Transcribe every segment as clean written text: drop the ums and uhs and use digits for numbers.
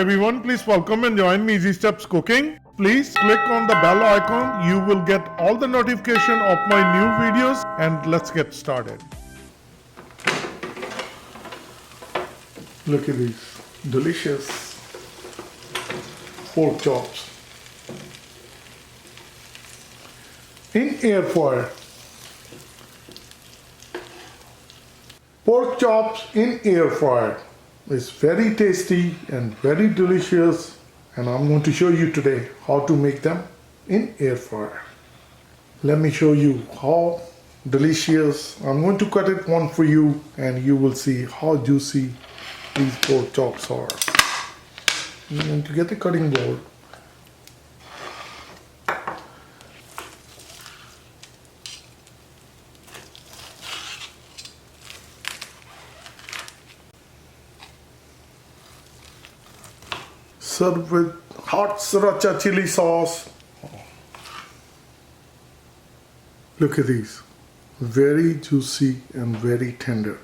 everyone, please welcome and join me Easy Steps Cooking. Please click on the bell icon. You will get all the notification of my new videos, and let's get started. Look at these delicious pork chops in air fryer. Pork chops in air fryer is very tasty and very delicious, and I'm going to show you today how to make them in air fryer. Let me show you how delicious. I'm going to cut it one for you and you will see how juicy these pork chops are. I'm going to get the cutting board. Served with hot sriracha chili sauce. Look at these, very juicy and very tender.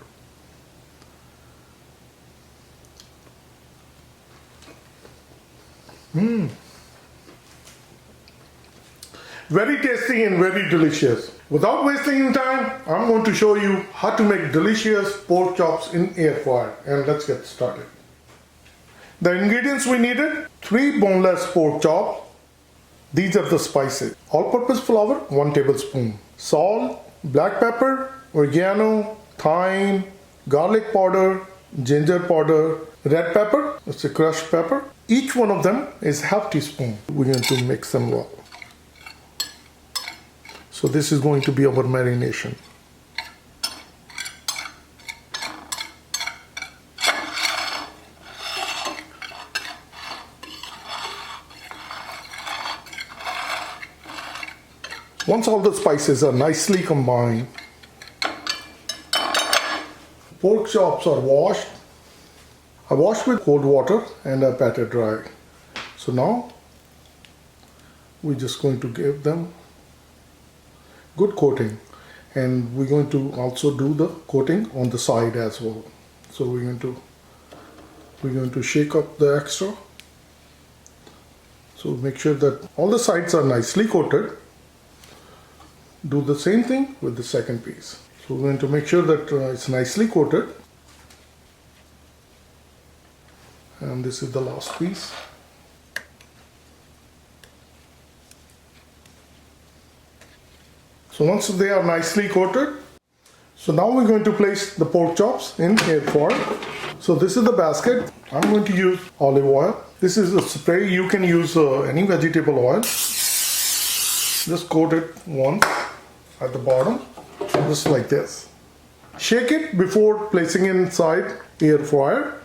Very tasty and very delicious. Without wasting any time, I'm going to show you how to make delicious pork chops in air fryer, and let's get started. The ingredients we needed: 3 boneless pork chops. These are the spices: all-purpose flour 1 tablespoon, salt, black pepper, oregano, thyme, garlic powder, ginger powder, red pepper, it's a crushed pepper. Each one of them is half teaspoon. We're going to mix them well. So this is going to be our marination. Once all the spices are nicely combined, pork chops are washed. I washed with cold water and I patted dry. So now we're just going to give them good coating, and we're going to also do the coating on the side as well. So we're going to shake up the extra. So make sure that all the sides are nicely coated. Do the same thing with the second piece. So we're going to make sure that it's nicely coated. And this is the last piece. So once they are nicely coated, so now we're going to place the pork chops in air fryer. So this is the basket. I'm going to use olive oil. This is a spray. You can use any vegetable oil. Just coat it once at the bottom, just like this. Shake it before placing it inside air fryer.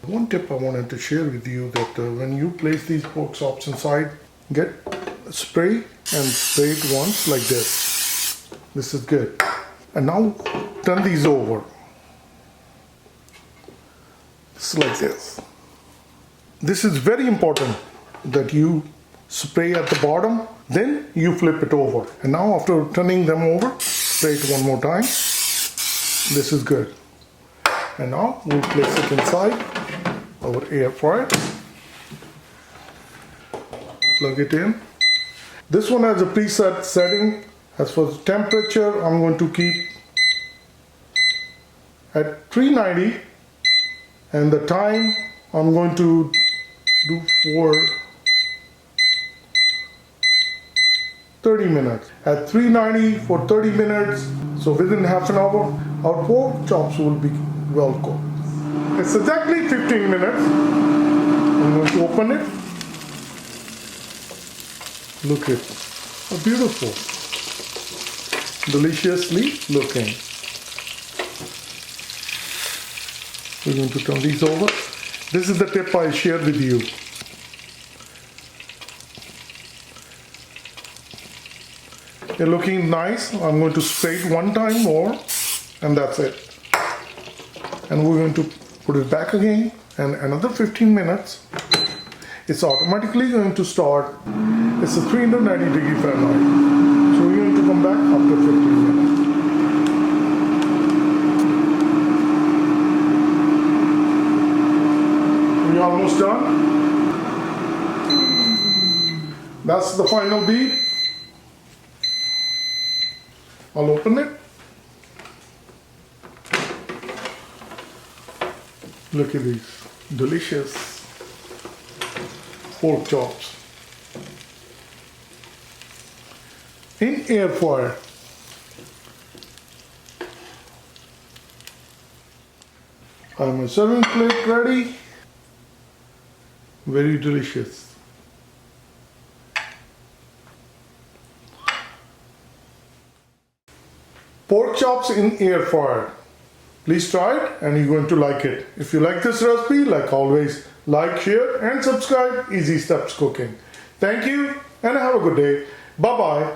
One tip I wanted to share with you, that when you place these pork chops inside, get spray and spray it once like this. This is good. And now turn these over. Just like this. This is very important that you spray at the bottom, then you flip it over. And now after turning them over, spray it one more time. This is good. And now we'll place it inside our air fryer. Plug it in. This one has a preset setting. As for the temperature, I'm going to keep at 390, and the time I'm going to do for 30 minutes. At 390 for 30 minutes, so within half an hour, our pork chops will be well cooked. It's exactly 15 minutes. I'm going to open it. Look at how beautiful, deliciously looking. We're going to turn these over. This is the tip I shared with you. They're looking nice. I'm going to spray it one time more, and that's it. And we're going to put it back again, and another 15 minutes. It's automatically going to start. It's a 390 degree Fahrenheit. So we're going to come back after 15 minutes. almost done. That's the final bead. I'll open it. Look at these delicious pork chops in air fryer. I have my serving plate ready. Very delicious. Pork chops in air fryer. Please try it and you're going to like it. If you like this recipe, like always, like, share and subscribe. Easy Steps Cooking. Thank you and have a good day. Bye-bye.